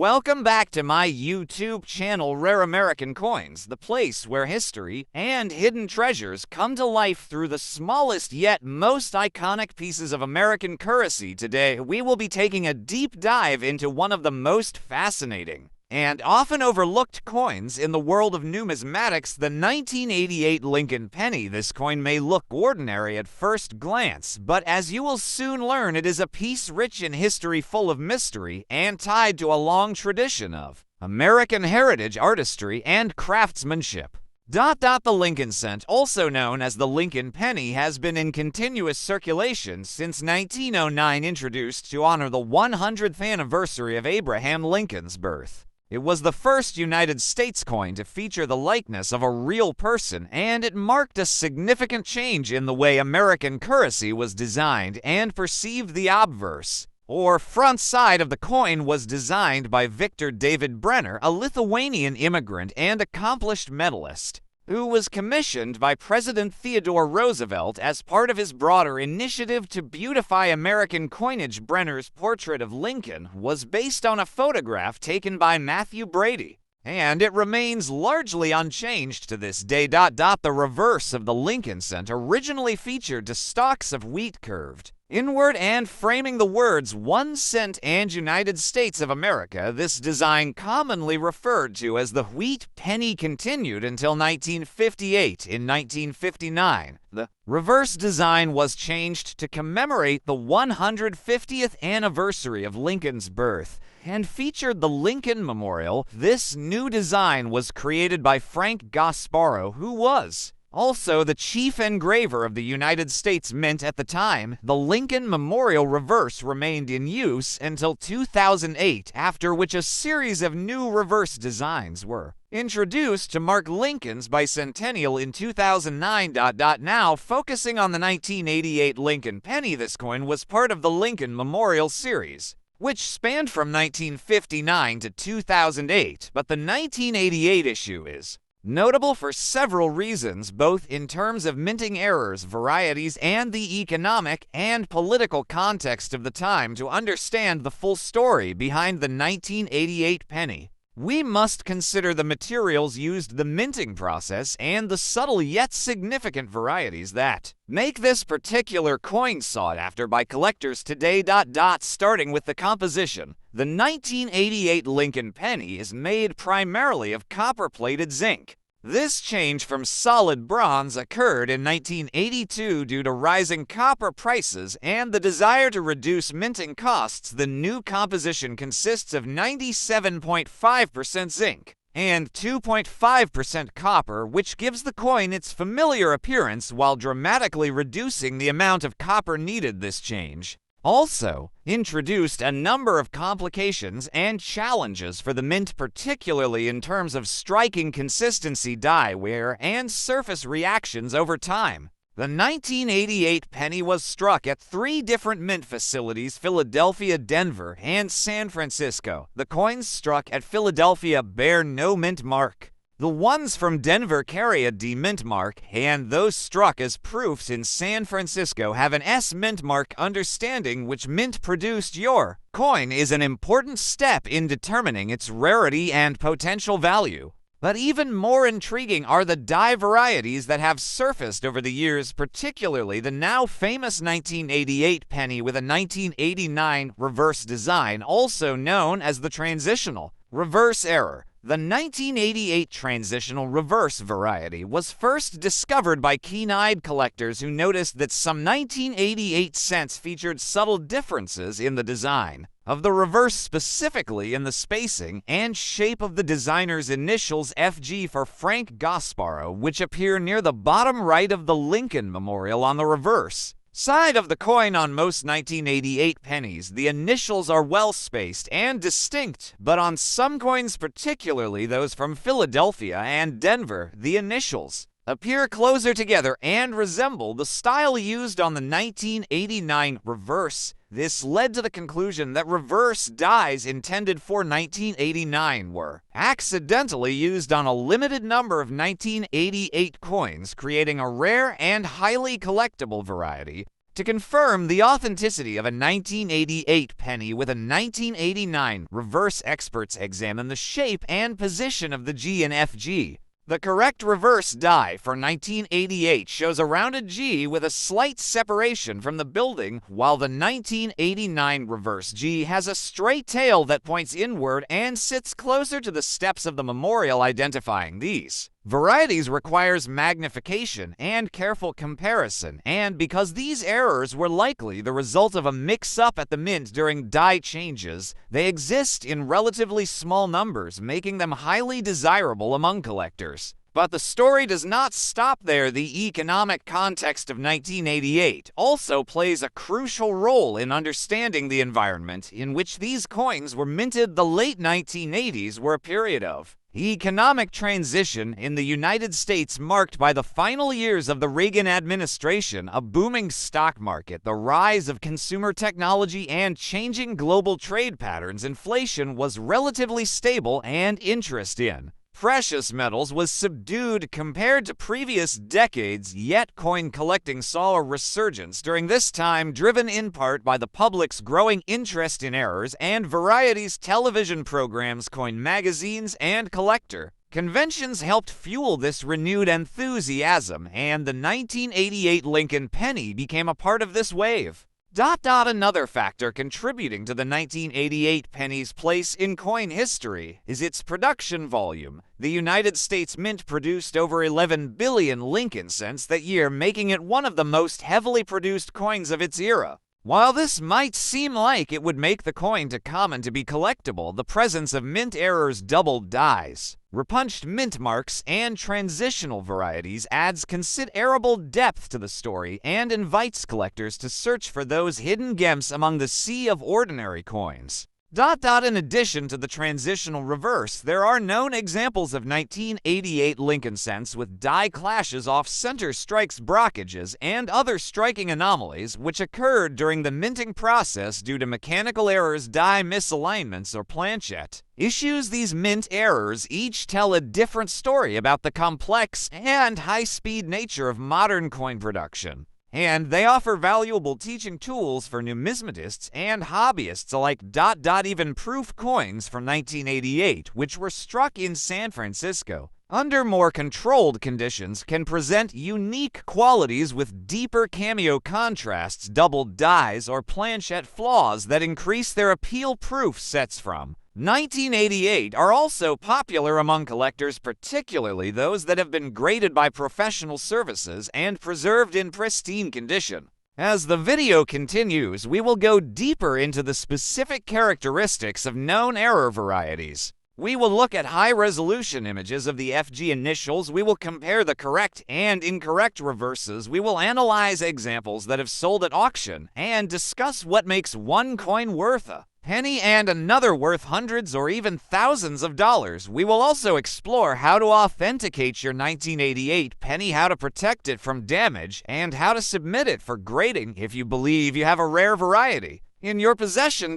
Welcome back to my YouTube channel, Rare American Coins, the place where history and hidden treasures come to life through the smallest yet most iconic pieces of American currency. Today, we will be taking a deep dive into one of the most fascinating and often overlooked coins in the world of numismatics, the 1988 Lincoln penny. This coin may look ordinary at first glance, but as you will soon learn, it is a piece rich in history, full of mystery, and tied to a long tradition of American heritage, artistry, and craftsmanship. The Lincoln cent, also known as the Lincoln penny, has been in continuous circulation since 1909, introduced to honor the 100th anniversary of Abraham Lincoln's birth. It was the first United States coin to feature the likeness of a real person, and it marked a significant change in the way American currency was designed and perceived. The obverse, or front side of the coin, was designed by Victor David Brenner, a Lithuanian immigrant and accomplished medalist, who was commissioned by President Theodore Roosevelt as part of his broader initiative to beautify American coinage. Brenner's portrait of Lincoln was based on a photograph taken by Matthew Brady, and it remains largely unchanged to this day. The reverse of the Lincoln cent originally featured two stalks of wheat curved inward and framing the words 1 cent and United States of America. This design, commonly referred to as the wheat penny, continued until 1958. In 1959, the reverse design was changed to commemorate the 150th anniversary of Lincoln's birth and featured the Lincoln Memorial. This new design was created by Frank Gasparro, who was also the chief engraver of the United States Mint at the time. The Lincoln Memorial reverse remained in use until 2008, after which a series of new reverse designs were introduced to mark Lincoln's bicentennial in 2009. Now, focusing on the 1988 Lincoln penny, this coin was part of the Lincoln Memorial series, which spanned from 1959 to 2008, but the 1988 issue is notable for several reasons, both in terms of minting errors, varieties, and the economic and political context of the time. To understand the full story behind the 1988 penny, we must consider the materials used, the minting process, and the subtle yet significant varieties that make this particular coin sought after by collectors today. Starting with the composition, the 1988 Lincoln penny is made primarily of copper-plated zinc. This change from solid bronze occurred in 1982 due to rising copper prices and the desire to reduce minting costs. The new composition consists of 97.5% zinc and 2.5% copper, which gives the coin its familiar appearance while dramatically reducing the amount of copper needed. This change also introduced a number of complications and challenges for the mint, particularly in terms of striking consistency, die wear, and surface reactions over time. The 1988 penny was struck at 3 different mint facilities: Philadelphia, Denver, and San Francisco. The coins struck at Philadelphia bear no mint mark. The ones from Denver carry a D mint mark, and those struck as proofs in San Francisco have an S mint mark. Understanding which mint produced your coin is an important step in determining its rarity and potential value. But even more intriguing are the die varieties that have surfaced over the years, particularly the now famous 1988 penny with a 1989 reverse design, also known as the transitional reverse error. The 1988 transitional reverse variety was first discovered by keen-eyed collectors who noticed that some 1988 cents featured subtle differences in the design of the reverse, specifically in the spacing and shape of the designer's initials FG for Frank Gasparro, which appear near the bottom right of the Lincoln Memorial on the reverse side of the coin. On most 1988 pennies, the initials are well spaced and distinct, but on some coins, particularly those from Philadelphia and Denver, the initials appear closer together and resemble the style used on the 1989 reverse. This led to the conclusion that reverse dies intended for 1989 were accidentally used on a limited number of 1988 coins, creating a rare and highly collectible variety. To confirm the authenticity of a 1988 penny with a 1989 reverse, experts examine the shape and position of the G and FG. The correct reverse die for 1988 shows a rounded G with a slight separation from the building, while the 1989 reverse G has a straight tail that points inward and sits closer to the steps of the memorial. Identifying these varieties requires magnification and careful comparison, and because these errors were likely the result of a mix-up at the mint during die changes, they exist in relatively small numbers, making them highly desirable among collectors. But the story does not stop there. The economic context of 1988 also plays a crucial role in understanding the environment in which these coins were minted. The late 1980s were a period of economic transition in the United States, marked by the final years of the Reagan administration, a booming stock market, the rise of consumer technology, and changing global trade patterns. Inflation was relatively stable, and interest in precious metals was subdued compared to previous decades, yet coin collecting saw a resurgence during this time, driven in part by the public's growing interest in errors and Varieties television programs, coin magazines, and collector conventions helped fuel this renewed enthusiasm, and the 1988 Lincoln penny became a part of this wave. Another factor contributing to the 1988 penny's place in coin history is its production volume. The United States Mint produced over 11 billion Lincoln cents that year, making it one of the most heavily produced coins of its era. While this might seem like it would make the coin too common to be collectible, the presence of mint errors, doubled dies, repunched mint marks, and transitional varieties adds considerable depth to the story and invites collectors to search for those hidden gems among the sea of ordinary coins. In addition to the transitional reverse, there are known examples of 1988 Lincoln cents with die clashes, off-center strikes, brockages, and other striking anomalies which occurred during the minting process due to mechanical errors, die misalignments, or planchette issues. These mint errors each tell a different story about the complex and high-speed nature of modern coin production, and they offer valuable teaching tools for numismatists and hobbyists alike. Even proof coins from 1988, which were struck in San Francisco under more controlled conditions, can present unique qualities with deeper cameo contrasts, doubled dies, or planchette flaws that increase their appeal. Proof sets from 1988 are also popular among collectors, particularly those that have been graded by professional services and preserved in pristine condition. As the video continues, we will go deeper into the specific characteristics of known error varieties. We will look at high-resolution images of the FG initials. We will compare the correct and incorrect reverses. We will analyze examples that have sold at auction and discuss what makes one coin worth a penny and another worth hundreds or even thousands of dollars. We will also explore how to authenticate your 1988 penny, how to protect it from damage, and how to submit it for grading if you believe you have a rare variety in your possession.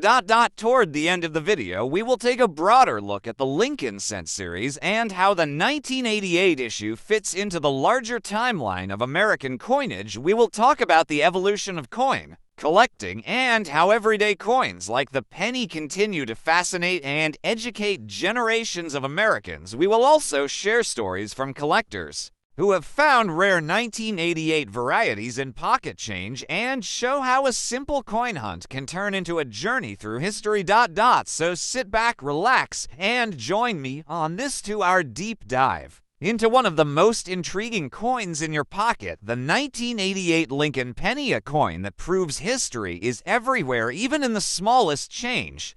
Toward the end of the video, we will take a broader look at the Lincoln cent series and how the 1988 issue fits into the larger timeline of American coinage. We will talk about the evolution of coin collecting and how everyday coins like the penny continue to fascinate and educate generations of Americans. We will also share stories from collectors who have found rare 1988 varieties in pocket change and show how a simple coin hunt can turn into a journey through history. So sit back, relax, and join me on this 2-hour deep dive into one of the most intriguing coins in your pocket, the 1988 Lincoln penny, a coin that proves history is everywhere, even in the smallest change.